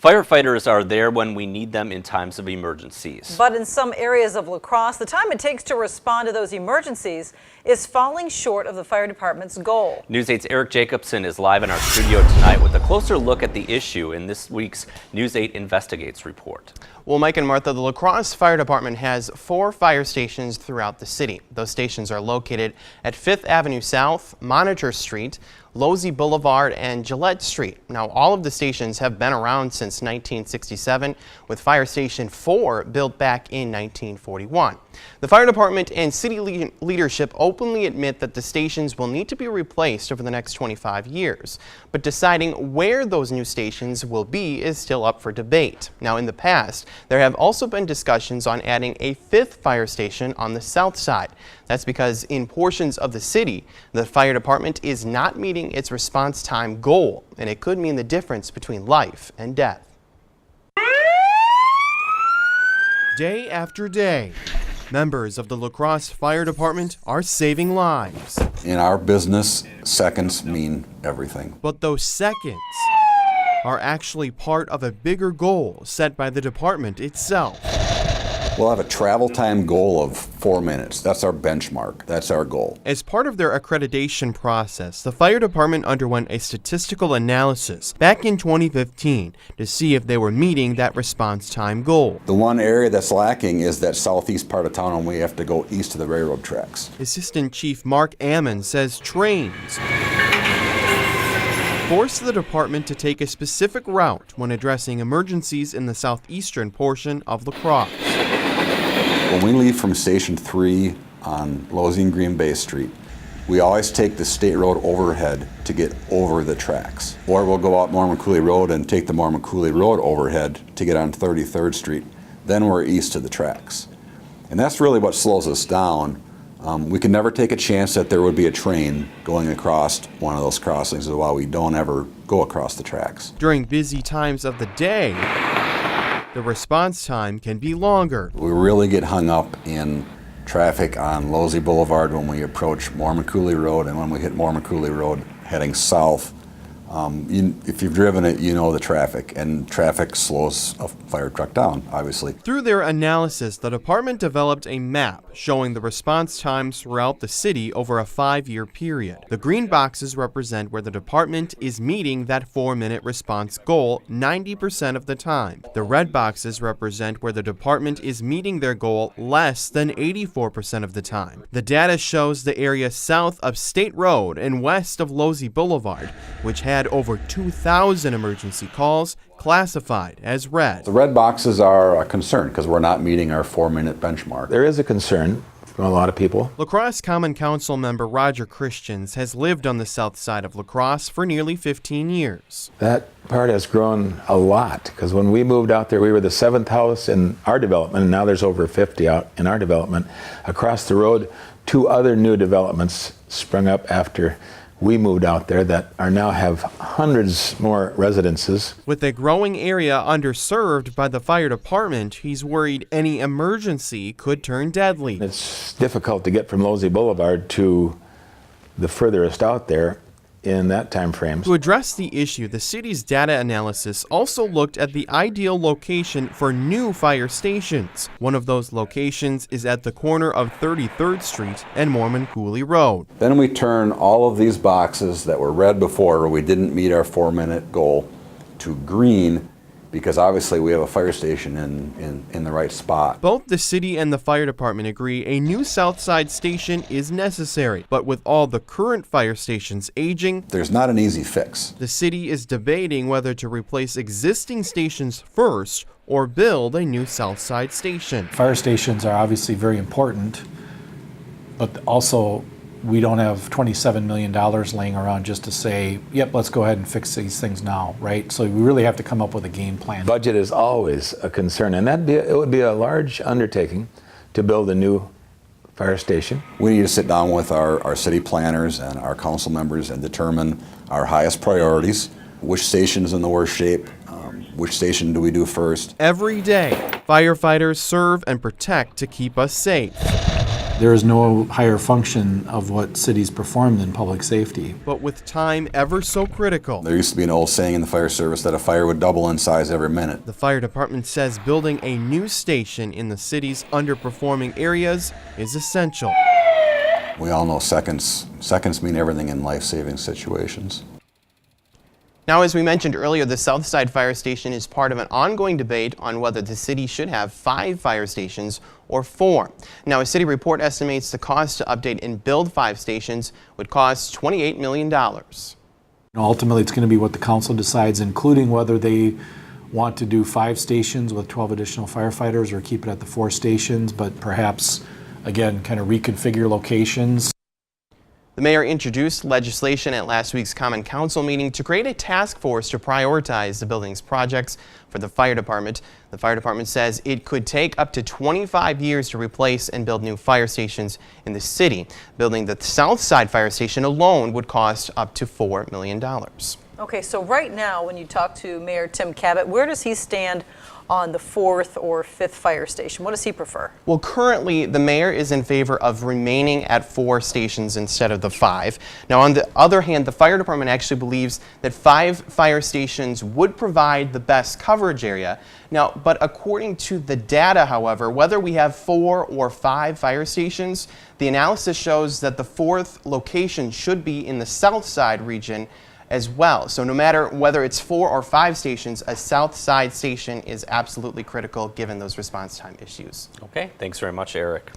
Firefighters are there when we need them in times of emergencies. But in some areas of La Crosse, the time it takes to respond to those emergencies is falling short of the fire department's goal. News 8's Eric Jacobson is live in our studio tonight with a closer look at the issue in this week's News 8 Investigates report. Well, Mike and Martha, the La Crosse Fire Department has 4 fire stations throughout the city. Those stations are located at 5th Avenue South, Monitor Street, Losey Boulevard, and Gillette Street. Now, all of the stations have been around since 1967, with Fire Station 4 built back in 1941. The fire department and city leadership openly admit that the stations will need to be replaced over the next 25 years. But deciding where those new stations will be is still up for debate. Now, in the past, there have also been discussions on adding a 5th fire station on the south side. That's because in portions of the city, the fire department is not meeting its response time goal, and it could mean the difference between life and death. Day after day, members of the La Crosse Fire Department are saving lives. In our business, seconds mean everything. But those seconds are actually part of a bigger goal set by the department itself. We'll have a travel time goal of 4 minutes. That's our benchmark. That's our goal. As part of their accreditation process, the fire department underwent a statistical analysis back in 2015 to see if they were meeting that response time goal. The one area that's lacking is that southeast part of town, and we have to go east of the railroad tracks. Assistant Chief Mark Ammon says trains forced the department to take a specific route when addressing emergencies in the southeastern portion of La Crosse. When we leave from Station 3 on Losey and Green Bay Street, we always take the state road overhead to get over the tracks. Or we'll go out Mormon Coulee Road and take the Mormon Coulee Road overhead to get on 33rd Street. Then we're east of the tracks. And that's really what slows us down. We can never take a chance that there would be a train going across one of those crossings while we don't ever go across the tracks. During busy times of the day, the response time can be longer. We really get hung up in traffic on Losey Boulevard when we approach Mormon Coulee Road, and when we hit Mormon Coulee Road heading south. If you've driven it, you know the traffic, and traffic slows a fire truck down, obviously. Through their analysis, the department developed a map showing the response times throughout the city over a 5-year period. The green boxes represent where the department is meeting that 4-minute response goal 90% of the time. The red boxes represent where the department is meeting their goal less than 84% of the time. The data shows the area south of State Road and west of Losey Boulevard, which had over 2,000 emergency calls classified as red. The red boxes are a concern because we're not meeting our 4-minute benchmark. There is a concern from a lot of people. La Crosse Common Council member Roger Christians has lived on the south side of La Crosse for nearly 15 years. That part has grown a lot because when we moved out there, we were the 7th house in our development, and now there's over 50 out in our development. Across the road, 2 other new developments sprung up after we moved out there that are now have hundreds more residences. With a growing area underserved by the fire department, he's worried any emergency could turn deadly. It's difficult to get from Losey Boulevard to the furthest out there in that time frame. To address the issue, the city's data analysis also looked at the ideal location for new fire stations. One of those locations is at the corner of 33rd Street and Mormon Coulee Road. Then we turn all of these boxes that were red before where we didn't meet our 4-minute goal to green, because obviously we have a fire station in the right spot. Both the city and the fire department agree a new south side station is necessary, but with all the current fire stations aging, there's not an easy fix. The city is debating whether to replace existing stations first or build a new south side station. Fire stations are obviously very important, but also we don't have $27 million laying around just to say, yep, let's go ahead and fix these things now, right? So we really have to come up with a game plan. Budget is always a concern, and it would be a large undertaking to build a new fire station. We need to sit down with our city planners and our council members and determine our highest priorities, which station's in the worst shape, which station do we do first. Every day, firefighters serve and protect to keep us safe. There is no higher function of what cities perform than public safety. But with time ever so critical, There used to be an old saying in the fire service that a fire would double in size every minute. the fire department says building a new station in the city's underperforming areas is essential. We all know seconds mean everything in life-saving situations. Now, as we mentioned earlier, the Southside Fire Station is part of an ongoing debate on whether the city should have 5 fire stations or 4. Now, a city report estimates the cost to update and build 5 stations would cost $28 million. Ultimately, it's going to be what the council decides, including whether they want to do 5 stations with 12 additional firefighters or keep it at the 4 stations, but perhaps, again, kind of reconfigure locations. The mayor introduced legislation at last week's Common Council meeting to create a task force to prioritize the building's projects for the fire department. The fire department says it could take up to 25 years to replace and build new fire stations in the city. Building the Southside Fire Station alone would cost up to $4 million. Okay, so right now, when you talk to Mayor Tim Cabot, where does he stand on the 4th or 5th fire station? What does he prefer? Well, currently, the mayor is in favor of remaining at 4 stations instead of the 5. Now, on the other hand, the fire department actually believes that 5 fire stations would provide the best coverage area. Now, but according to the data, however, whether we have 4 or 5 fire stations, the analysis shows that the 4th location should be in the south side region as well. So no matter whether it's 4 or 5 stations, a south side station is absolutely critical given those response time issues. Okay, thanks very much, Eric.